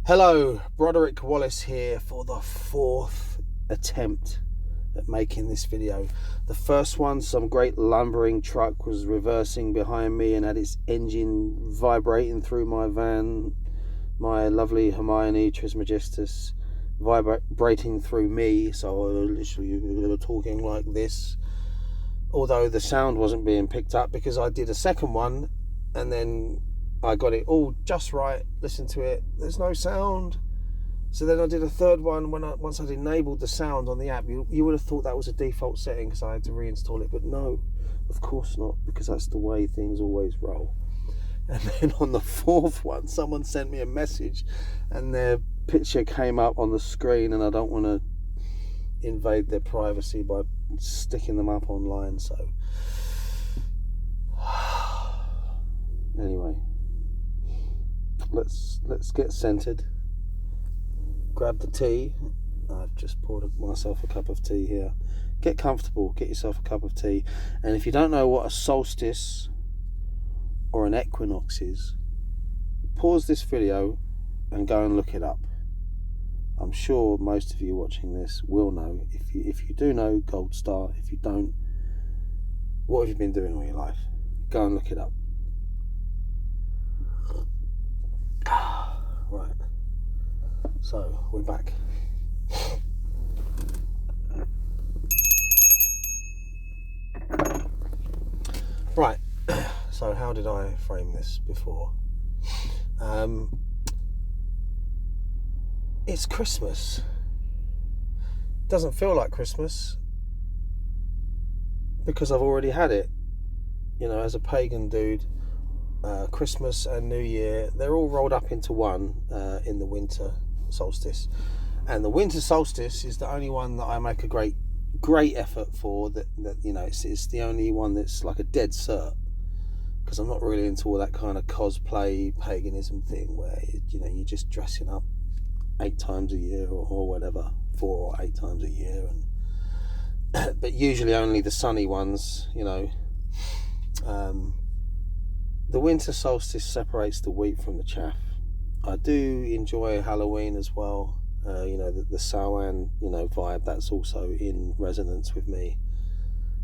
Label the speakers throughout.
Speaker 1: Hello, Broderick Wallace here for the fourth attempt at making this video. The first one, some great lumbering truck was reversing behind me and had its engine vibrating through my van, my lovely Hermione Trismegistus vibrating through me, so I literally talking like this, although the sound wasn't being picked up because I did a second one and then I got it all just right, listened to it, there's no sound. So then I did a third one once I'd enabled the sound on the app. You would have thought that was a default setting because I had to reinstall it, but no, of course not, because that's the way things always roll. And then on the fourth one, someone sent me a message and their picture came up on the screen, and I don't want to invade their privacy by sticking them up online, so anyway, let's get centered. Grab the tea. I've just poured myself a cup of tea here. Get comfortable, get yourself a cup of tea. And if you don't know what a solstice or an equinox is, pause this video and go and look it up. I'm sure most of you watching this will know. If you do know, gold star. If you don't, what have you been doing all your life? Go and look it up. Right, so we're back. Right, so how did I frame this before? It's Christmas. Doesn't feel like Christmas because I've already had it. You know, as a pagan dude, Christmas and New Year, they're all rolled up into one in the winter solstice. And the winter solstice is the only one that I make a great effort for, that you know, it's the only one that's like a dead cert, because I'm not really into all that kind of cosplay paganism thing where, you know, you're just dressing up 8 times a year or whatever, 4 or 8 times a year, and but usually only the sunny ones, you know. The winter solstice separates the wheat from the chaff. I do enjoy Halloween as well. You know, the Samhain, you know, vibe, that's also in resonance with me.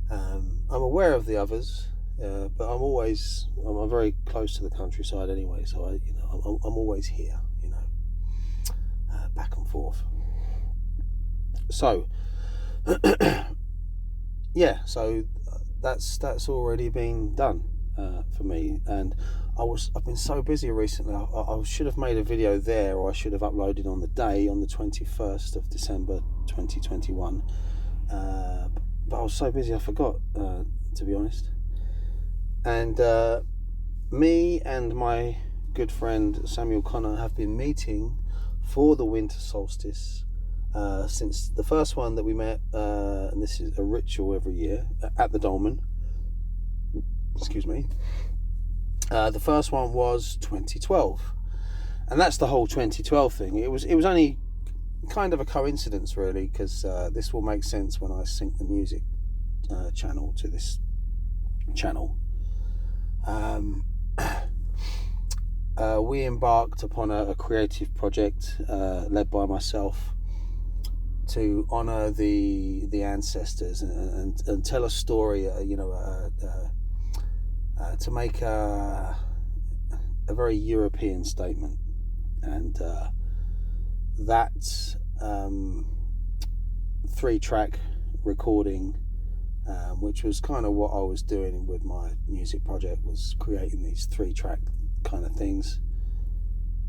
Speaker 1: I'm aware of the others, but I'm very close to the countryside anyway, so I'm always here, you know, back and forth. So, yeah, so that's already been done. For me, and I've been so busy recently. I should have made a video there, or I should have uploaded on the 21st of December 2021, but I was so busy I forgot, to be honest. And me and my good friend Samuel Connor have been meeting for the winter solstice since the first one that we met, and this is a ritual every year at the Dolmen. Excuse me. The first one was 2012, and that's the whole 2012 thing. It was only kind of a coincidence, really, because this will make sense when I sync the music channel to this channel. We embarked upon a creative project led by myself to honour the ancestors and tell a story, you know, to make a very European statement. And that 3-track recording, which was kind of what I was doing with my music project, was creating these 3-track kind of things.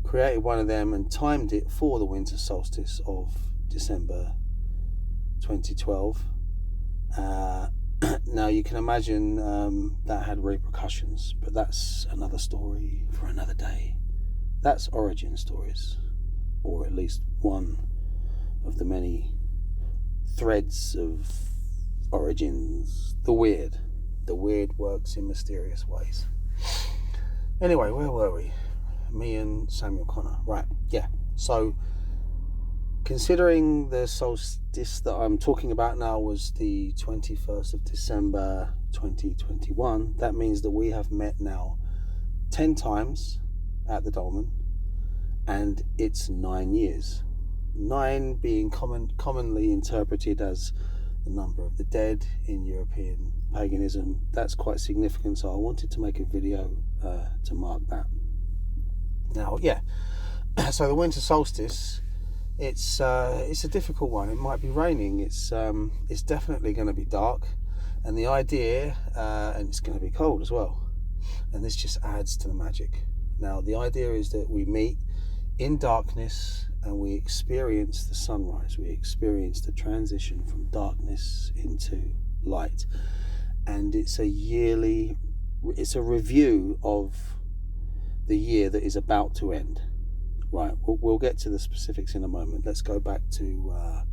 Speaker 1: Created one of them and timed it for the winter solstice of December 2012. Now you can imagine that had repercussions, but that's another story for another day. That's origin stories, or at least one of the many threads of origins. The weird works in mysterious ways. Anyway, where were we? Me and Samuel Connor. Right, yeah. So, considering the solstice that I'm talking about now was the 21st of December 2021, that means that we have met now 10 times at the Dolmen, and it's 9 years. 9 being commonly interpreted as the number of the dead in European paganism. That's quite significant, so I wanted to make a video to mark that. Now, yeah, so the winter solstice, it's a difficult one. It might be raining. It's definitely going to be dark, and the idea, and it's going to be cold as well, and this just adds to the magic. Now, the idea is that we meet in darkness and we experience the sunrise. We experience the transition from darkness into light, and it's a review of the year that is about to end. Right, we'll get to the specifics in a moment. Let's go back to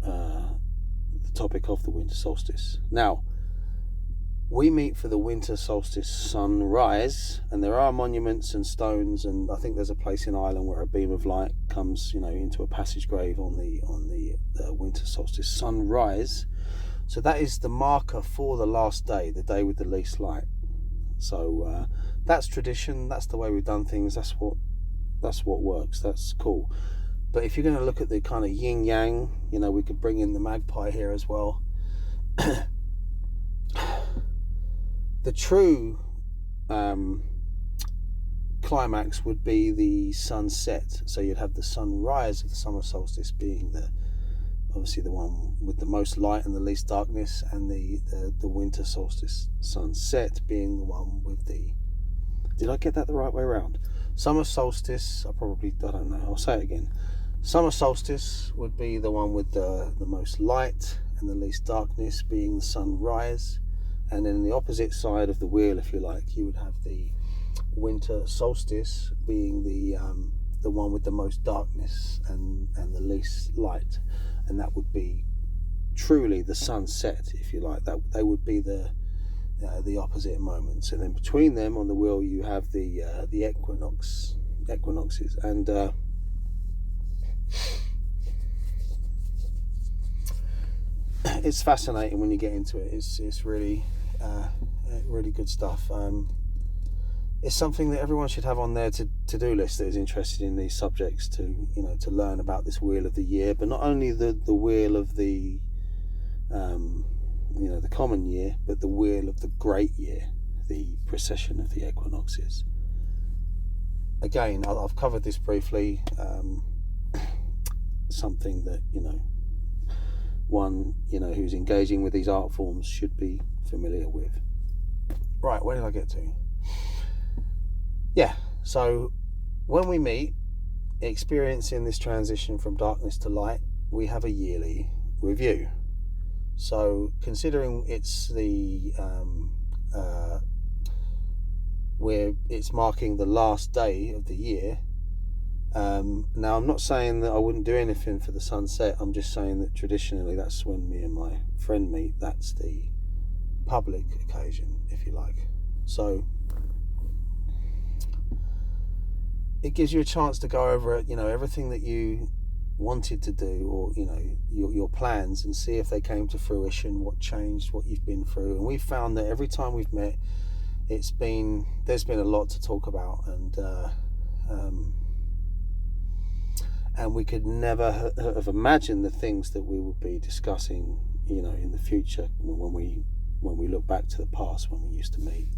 Speaker 1: the topic of the winter solstice. Now, we meet for the winter solstice sunrise, and there are monuments and stones, and I think there's a place in Ireland where a beam of light comes, into a passage grave on the winter solstice sunrise. So that is the marker for the last day, the day with the least light. So that's tradition. That's the way we've done things. That's what works. That's cool. But if you're going to look at the kind of yin yang, we could bring in the magpie here as well. The true climax would be the sunset. So you'd have the sunrise of the summer solstice being obviously the one with the most light and the least darkness, and the winter solstice sunset being the one with the... Did I get that the right way around? Summer solstice, I don't know, I'll say it again. Summer solstice would be the one with the most light and the least darkness, being the sunrise. And then the opposite side of the wheel, if you like, you would have the winter solstice being the one with the most darkness and the least light. And that would be truly the sunset, if you like. That they would be the opposite moments. And then between them on the wheel you have the equinoxes, and it's fascinating when you get into it. It's really really good stuff. It's something that everyone should have on their to-do list that is interested in these subjects, to learn about this wheel of the year, but not only the wheel of the the common year, but the wheel of the great year, the precession of the equinoxes. Again, I've covered this briefly. Something that one who's engaging with these art forms should be familiar with. Right, where did I get to? Yeah, so when we meet, experiencing this transition from darkness to light, we have a yearly review. So considering it's where it's marking the last day of the year, now I'm not saying that I wouldn't do anything for the sunset. I'm just saying that traditionally that's when me and my friend meet. That's the public occasion, if you like. So it gives you a chance to go over everything that you wanted to do, or your plans, and see if they came to fruition, what changed, what you've been through. And we've found that every time we've met, there's been a lot to talk about, and we could never have imagined the things that we would be discussing in the future when we look back to the past, when we used to meet.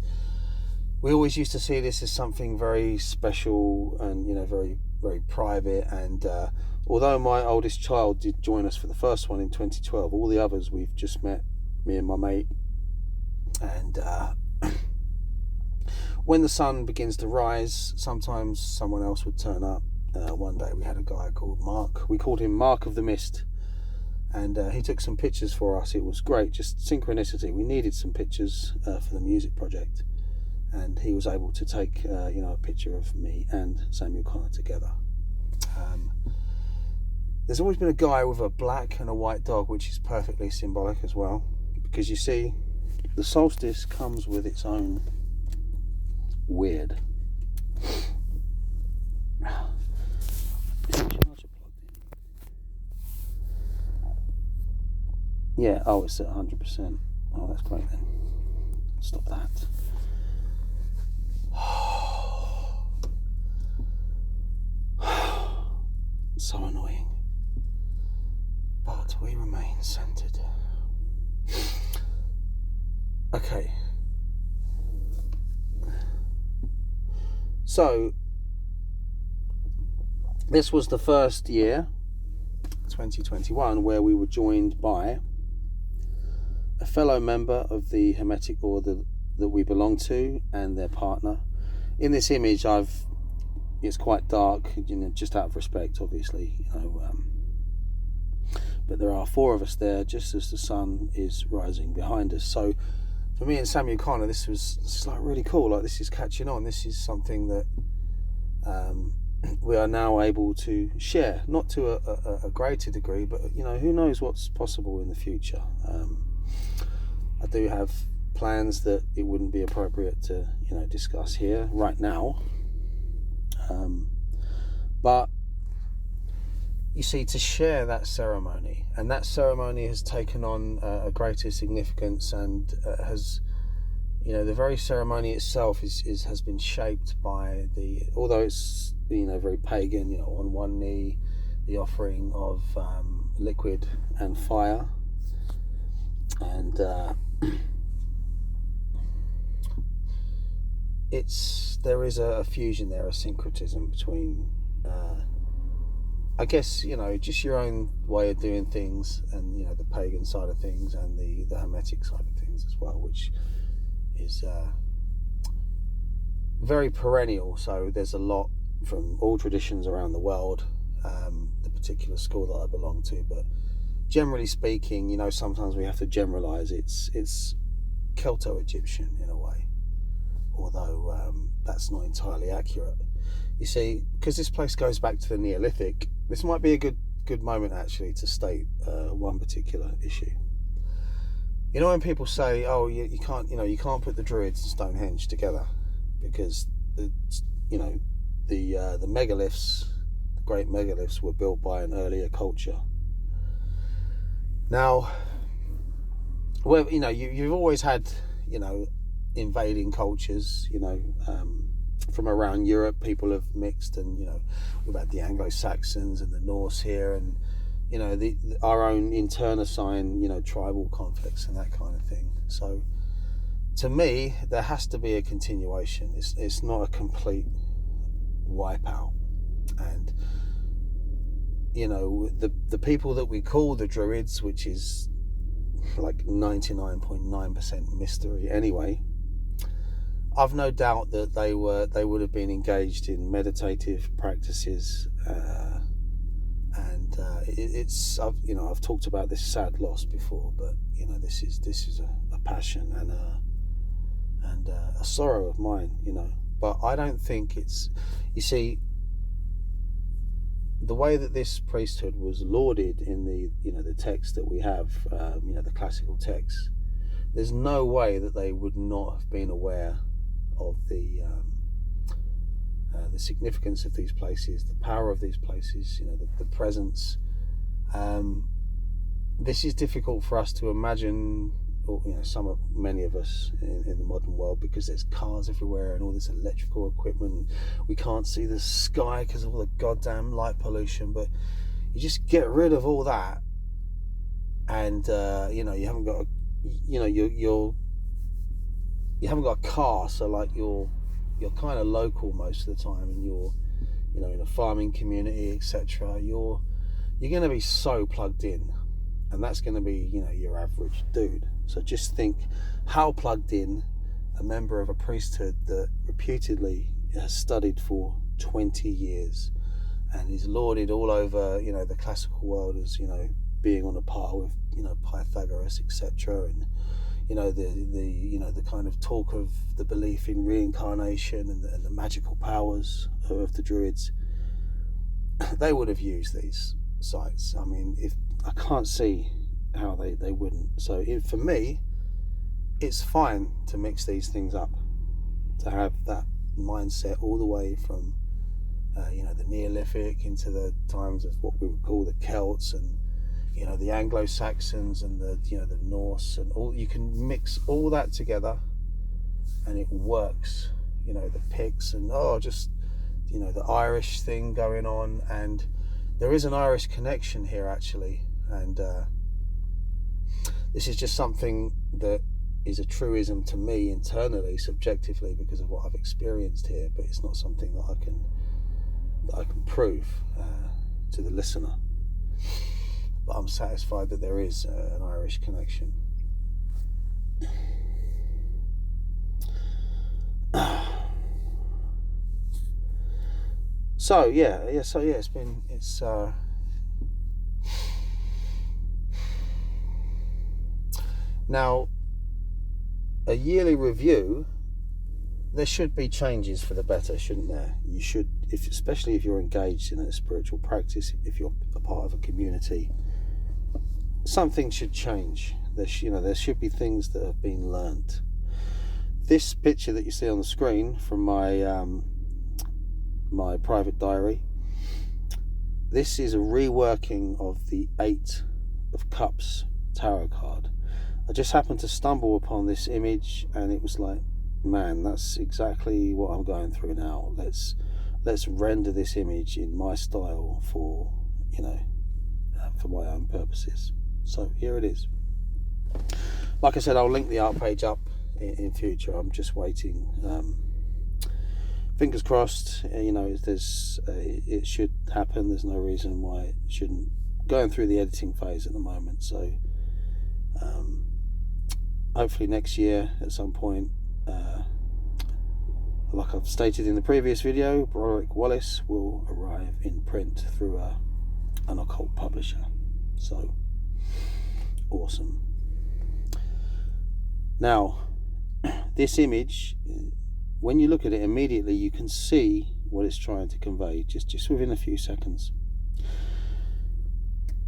Speaker 1: We always used to see this as something very special and very, very private. And although my oldest child did join us for the first one in 2012, all the others we've just met, me and my mate. And when the sun begins to rise, sometimes someone else would turn up. One day we had a guy called Mark. We called him Mark of the Mist, and he took some pictures for us. It was great, just synchronicity. We needed some pictures for the music project, and he was able to take a picture of me and Samuel Connor together. There's always been a guy with a black and a white dog, which is perfectly symbolic as well, because you see, the solstice comes with its own weird. Yeah, oh, it's at 100%. Oh, that's great then. Stop that. So annoying. But we remain centered. Okay. So, this was the first year, 2021, where we were joined by a fellow member of the Hermetic order that we belong to and their partner. In this image, it's quite dark, just out of respect, obviously, but there are 4 of us there, just as the sun is rising behind us. So, for me and Samuel Connor, this is like really cool. Like, this is catching on. This is something that we are now able to share, not to a greater degree, but who knows what's possible in the future. I do have plans that it wouldn't be appropriate to discuss here right now, but you see, to share that ceremony, and that ceremony has taken on a greater significance, and has, the very ceremony itself has been shaped by although it's very pagan, on one knee, the offering of liquid and fire, and there is a fusion there, a syncretism between I guess just your own way of doing things, and the pagan side of things, and the Hermetic side of things as well, which is very perennial. So there's a lot from all traditions around the world, the particular school that I belong to, but generally speaking, sometimes we have to generalize. It's Celto-Egyptian in a way, although that's not entirely accurate. You see, because this place goes back to the Neolithic, this might be a good moment actually to state one particular issue. When people say, "Oh, you can't put the Druids and Stonehenge together because the megaliths, the great megaliths, were built by an earlier culture." Now, well, you've always had invading cultures, from around Europe. People have mixed, and we've had the Anglo-Saxons and the Norse here, and our own internecine tribal conflicts and that kind of thing. So to me, there has to be a continuation. It's not a complete wipeout. And the people that we call the Druids, which is like 99.9% mystery anyway, I've no doubt that they would have been engaged in meditative practices, and I've talked about this sad loss before, but this is a passion and a sorrow of mine, But I don't think it's, you see, the way that this priesthood was lauded in the text that we have, the classical texts, there's no way that they would not have been aware of the significance of these places, the power of these places, the presence. This is difficult for us to imagine, or many of us in the modern world, because there's cars everywhere and all this electrical equipment. We can't see the sky because of all the goddamn light pollution. But you just get rid of all that, and you haven't got you haven't got a car, so like you're kind of local most of the time, and you're in a farming community, etc. You're going to be so plugged in, and that's going to be your average dude. So just think how plugged in a member of a priesthood that reputedly has studied for 20 years and is lauded all over the classical world as being on a par with Pythagoras, etc. And the kind of talk of the belief in reincarnation and the magical powers of the Druids. They would have used these sites. I mean, if I can't see how they wouldn't. So for me, it's fine to mix these things up, to have that mindset all the way from the Neolithic into the times of what we would call the Celts, and the Anglo-Saxons, and the Norse, and all. You can mix all that together and it works. The Picts, and the Irish thing going on, and there is an Irish connection here actually, and this is just something that is a truism to me internally, subjectively, because of what I've experienced here, but it's not something that I can prove to the listener. But I'm satisfied that there is an Irish connection. So yeah, it's now a yearly review. There should be changes for the better, shouldn't there? You should, especially if you're engaged in a spiritual practice, if you're a part of a community, something should change. There should be things that have been learnt. This picture that you see on the screen from my my private diary, this is a reworking of the 8 of Cups tarot card. I just happened to stumble upon this image, and it was like, man, that's exactly what I'm going through now. Let's render this image in my style for for my own purposes. So here it is. Like I said, I'll link the art page up in future. I'm just waiting. Fingers crossed. It should happen. There's no reason why it shouldn't. Going through the editing phase at the moment, so hopefully next year at some point. Like I've stated in the previous video, Broderick Wallace will arrive in print through an occult publisher. So awesome. Now, this image, when you look at it immediately, you can see what it's trying to convey just within a few seconds.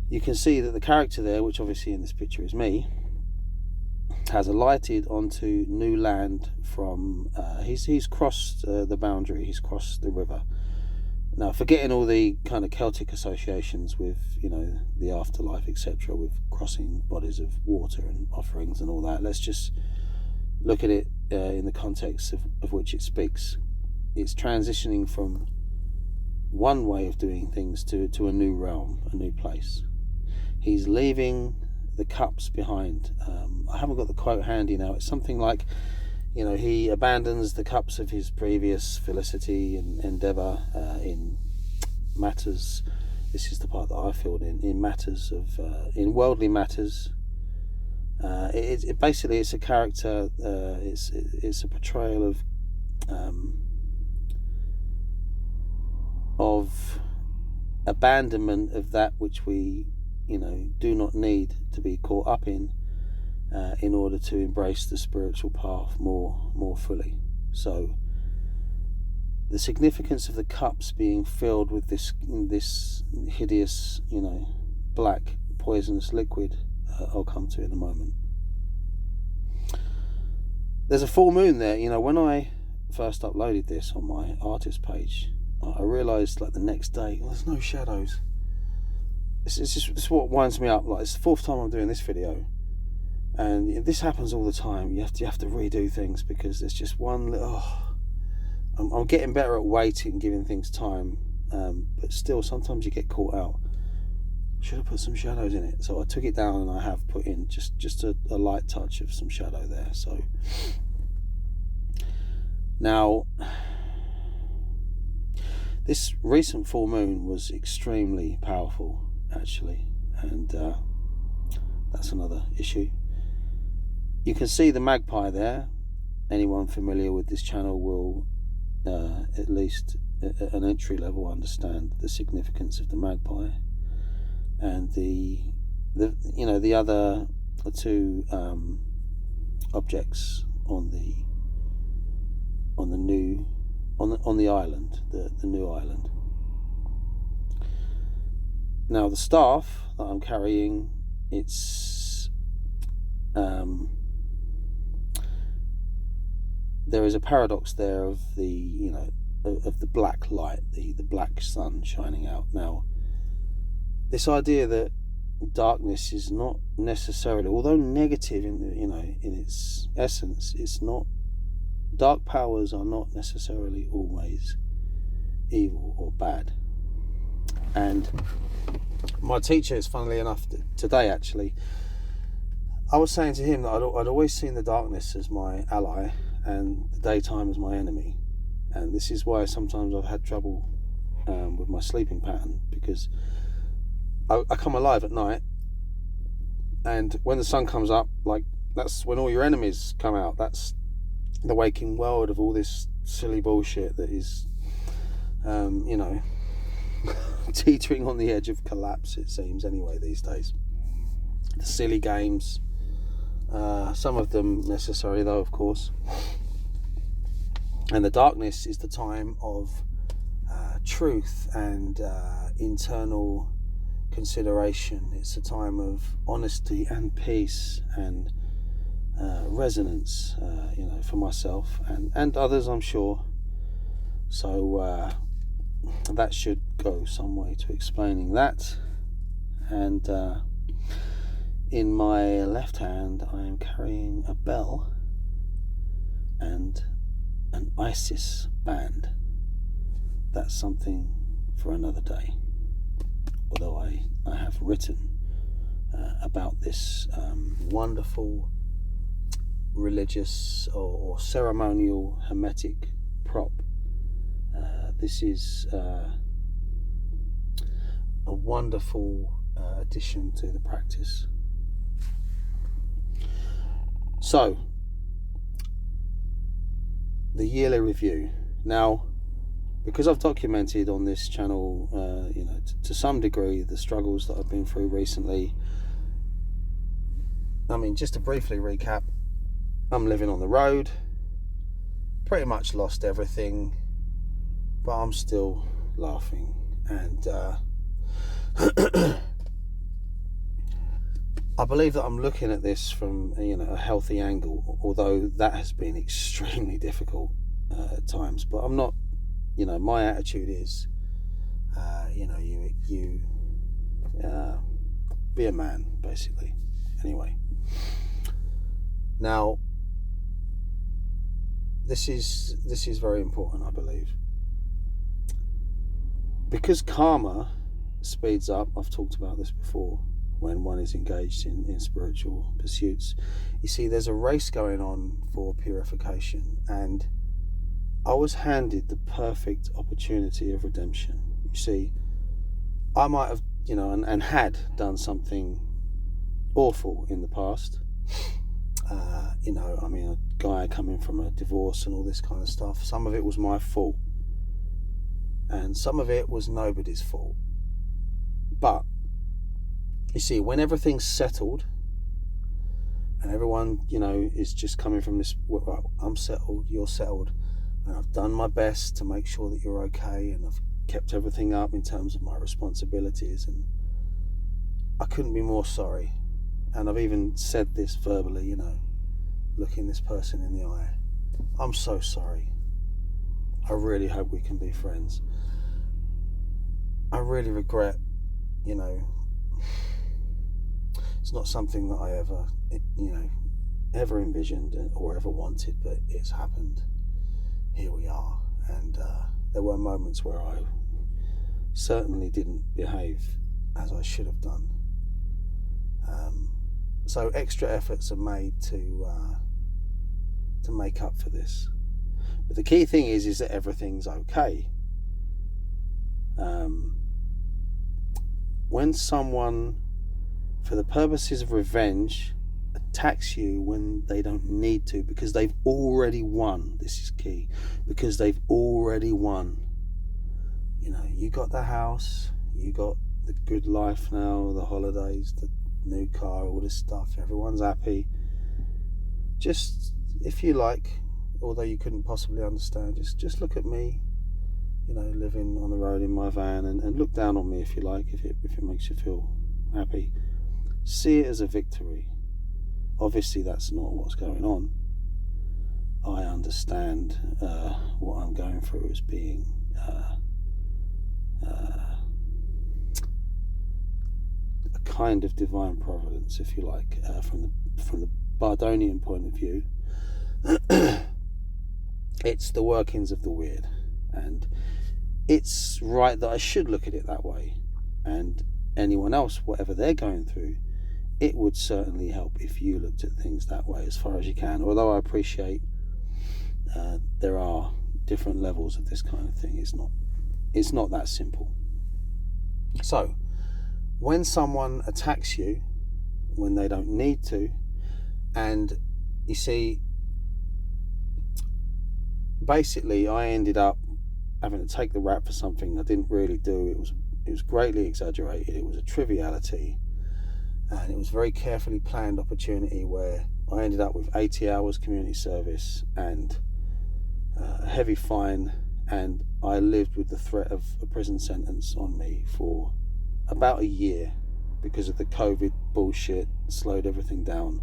Speaker 1: You can see that the character there, which obviously in this picture is me, has alighted onto new land from he's crossed the boundary, he's crossed the river. Now, forgetting all the kind of Celtic associations with the afterlife, etc., with crossing bodies of water and offerings and all that, let's just look at it in the context of which it speaks. It's transitioning from one way of doing things to a new realm, a new place. He's leaving the cups behind. I haven't got the quote handy now. It's something like, he abandons the cups of his previous felicity and endeavour in matters. This is the part that I filled in matters of in worldly matters. Basically it's a character. It's a portrayal of abandonment of that which we do not need to be caught up in order to embrace the spiritual path more fully. So the significance of the cups being filled with this hideous black poisonous liquid, I'll come to in a moment. There's a full moon there. When I first uploaded this on my artist page, I realised like the next day, there's no shadows. It's what winds me up. Like, it's the 4th time I'm doing this video, and this happens all the time. You have to redo things because there's just one little. I'm getting better at waiting, giving things time, but still sometimes you get caught out. Should have put some shadows in it, so I took it down and I have put in just a light touch of some shadow there. So now, this recent full moon was extremely powerful, actually, and that's another issue. You can see the magpie there. Anyone familiar with this channel will at least at an entry level understand the significance of the magpie, and the other 2 objects on the island, the new island. Now, the staff that I'm carrying, it's there is a paradox there of the of the black light, the black sun shining out. Now, this idea that darkness is not necessarily, although negative in its essence, it's not. Dark powers are not necessarily always evil or bad. And my teacher is, funnily enough, today actually, I was saying to him that I'd always seen the darkness as my ally and the daytime as my enemy. And this is why sometimes I've had trouble with my sleeping pattern, because I come alive at night, and when the sun comes up, like, that's when all your enemies come out. That's the waking world of all this silly bullshit that is, teetering on the edge of collapse, it seems, anyway, these days. The silly games, some of them necessary though, of course. And the darkness is the time of truth and internal consideration. It's a time of honesty and peace and resonance, for myself and others, I'm sure. So that should go some way to explaining that. And in my left hand I am carrying a bell and an ISIS band. That's something for another day, although I have written about this wonderful religious or ceremonial Hermetic prop. This is a wonderful addition to the practice. So, the yearly review. Now, because I've documented on this channel, to some degree, the struggles that I've been through recently. I mean, just to briefly recap, I'm living on the road, pretty much lost everything, but I'm still laughing. And I believe that I'm looking at this from a healthy angle, although that has been extremely difficult at times. But I'm not, my attitude is, you be a man, basically. Anyway, now this is very important, I believe, because karma speeds up. I've talked about this before. When one is engaged in spiritual pursuits, you see, there's a race going on for purification, and I was handed the perfect opportunity of redemption. You see, I might have, and had done something awful in the past. A guy coming from a divorce and all this kind of stuff. Some of it was my fault, and some of it was nobody's fault. But you see, when everything's settled and everyone, is just coming from this, well, I'm settled, you're settled, and I've done my best to make sure that you're okay, and I've kept everything up in terms of my responsibilities, and I couldn't be more sorry. And I've even said this verbally, looking this person in the eye. I'm so sorry. I really hope we can be friends. I really regret, it's not something that I ever envisioned or ever wanted, but it's happened. Here we are. And there were moments where I certainly didn't behave as I should have done. So extra efforts are made to make up for this. But the key thing is that everything's okay. When someone, for the purposes of revenge, attacks you when they don't need to, because they've already won. This is key. Because they've already won. You got the house, you got the good life now, the holidays, the new car, all this stuff. Everyone's happy. Just, if you like, although you couldn't possibly understand, just look at me, living on the road in my van, and look down on me if you like, if it makes you feel happy. See it as a victory. Obviously that's not what's going on. I understand what I'm going through as being a kind of divine providence, if you like, from the Bardonian point of view. It's the workings of the weird, and it's right that I should look at it that way. And anyone else, whatever they're going through, it would certainly help if you looked at things that way as far as you can. Although I appreciate there are different levels of this kind of thing. It's not that simple. So when someone attacks you when they don't need to, and you see, basically I ended up having to take the rap for something I didn't really do. It was greatly exaggerated. It was a triviality, and it was a very carefully planned opportunity where I ended up with 80 hours community service and a heavy fine, and I lived with the threat of a prison sentence on me for about a year because of the COVID bullshit. Slowed everything down.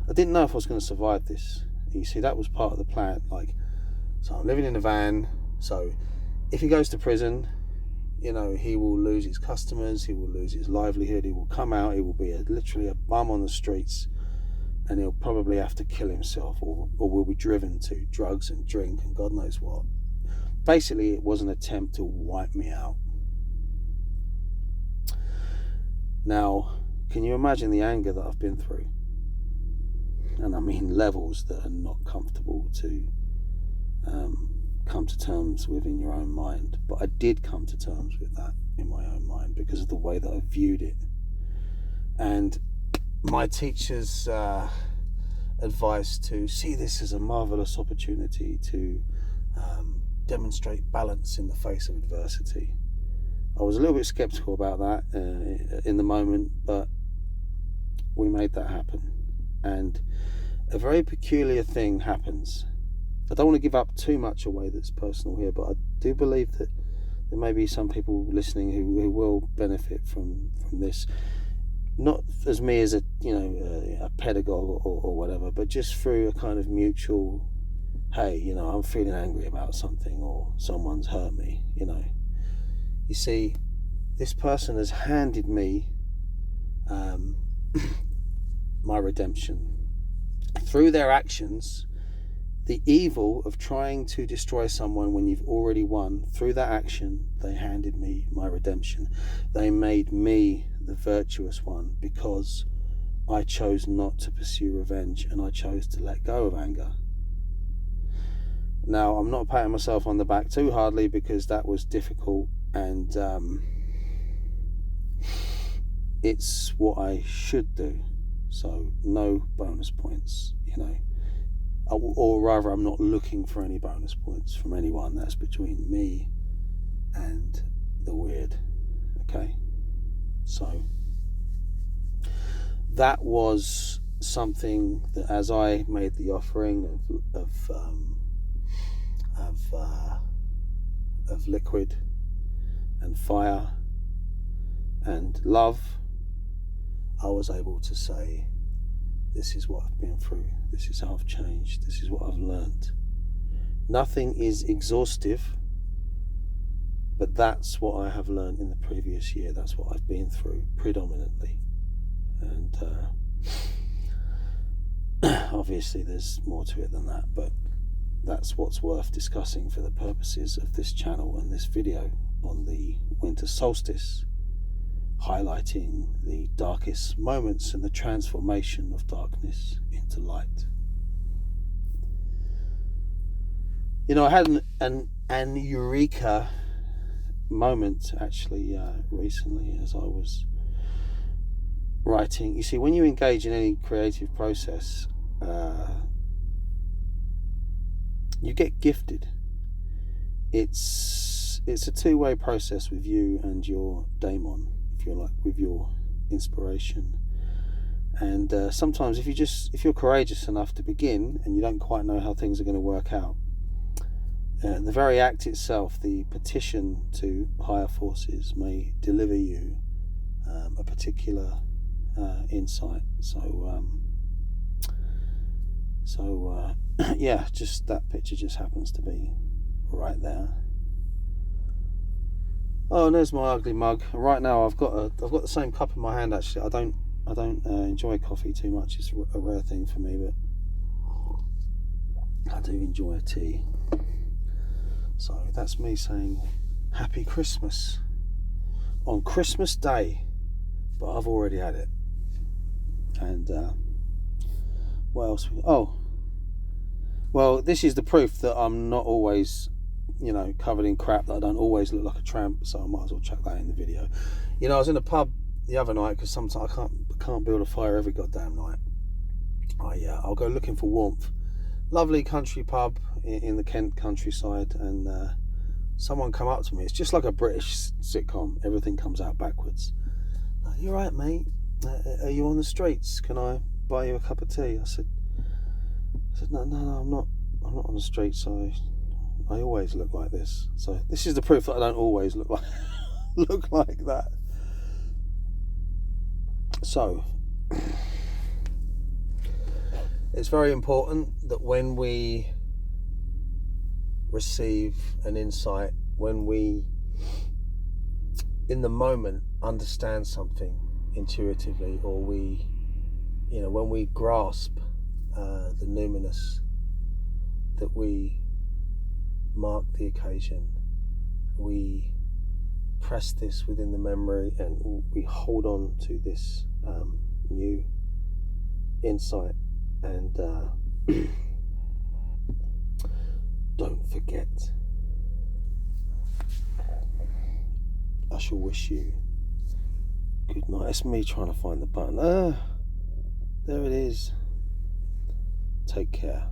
Speaker 1: I didn't know if I was going to survive this. You see, that was part of the plan. Like, so I'm living in a van, so if he goes to prison, you know, he will lose his customers, he will lose his livelihood, he will come out, he will be literally a bum on the streets, and he'll probably have to kill himself, or will be driven to drugs and drink and God knows what. Basically, it was an attempt to wipe me out. Now, can you imagine the anger that I've been through? And I mean levels that are not comfortable to come to terms with in your own mind. But I did come to terms with that in my own mind because of the way that I viewed it. And my teacher's advice to see this as a marvellous opportunity to demonstrate balance in the face of adversity. I was a little bit sceptical about that in the moment, but we made that happen. And a very peculiar thing happens. I don't want to give up too much away that's personal here, but I do believe that there may be some people listening who will benefit from this. Not as me as a pedagogue or whatever, but just through a kind of mutual, hey, I'm feeling angry about something, or someone's hurt me, You see, this person has handed me my redemption. Through their actions, the evil of trying to destroy someone when you've already won, through that action, they handed me my redemption. They made me the virtuous one because I chose not to pursue revenge and I chose to let go of anger. Now, I'm not patting myself on the back too hardly because that was difficult, and it's what I should do. So no bonus points, or rather I'm not looking for any bonus points from anyone. That's between me and the weird. Okay, so that was something that, as I made the offering of liquid and fire and love, I was able to say, this is what I've been through, this is how I've changed, this is what I've learned. Nothing is exhaustive, but that's what I have learned in the previous year. That's what I've been through predominantly. And obviously there's more to it than that, but that's what's worth discussing for the purposes of this channel and this video on the Winter Solstice, highlighting the darkest moments and the transformation of darkness into light. I had an eureka moment actually recently as I was writing. You see, when you engage in any creative process, you get gifted. It's a two-way process with you and your daemon, if you like, with your inspiration. And sometimes if you're courageous enough to begin and you don't quite know how things are going to work out, the very act itself, the petition to higher forces, may deliver you a particular insight. So yeah, just that picture just happens to be right there. Oh, and there's my ugly mug. Right now I've got the same cup in my hand. Actually, I don't enjoy coffee too much. It's a rare thing for me, but I do enjoy a tea. So that's me saying Happy Christmas on Christmas Day, but I've already had it. And what else? Oh, well, this is the proof that I'm not always, you know, covered in crap, that I don't always look like a tramp, so I might as well chuck that in the video. You know, I was in a pub the other night, because sometimes I can't build a fire every goddamn night. I'll go looking for warmth. Lovely country pub in the Kent countryside, and someone come up to me. It's just like a British sitcom. Everything comes out backwards. "You right, mate? Are you on the streets? Can I buy you a cup of tea?" I said, no, I'm not on the streets. I always look like this. So this is the proof that I don't always look like look like that. So it's very important that when we receive an insight, when we in the moment understand something intuitively, or we, you know, when we grasp the numinous, that we mark the occasion, we press this within the memory, and we hold on to this new insight, and don't forget. I shall wish you good night. It's me trying to find the button. There it is. Take care.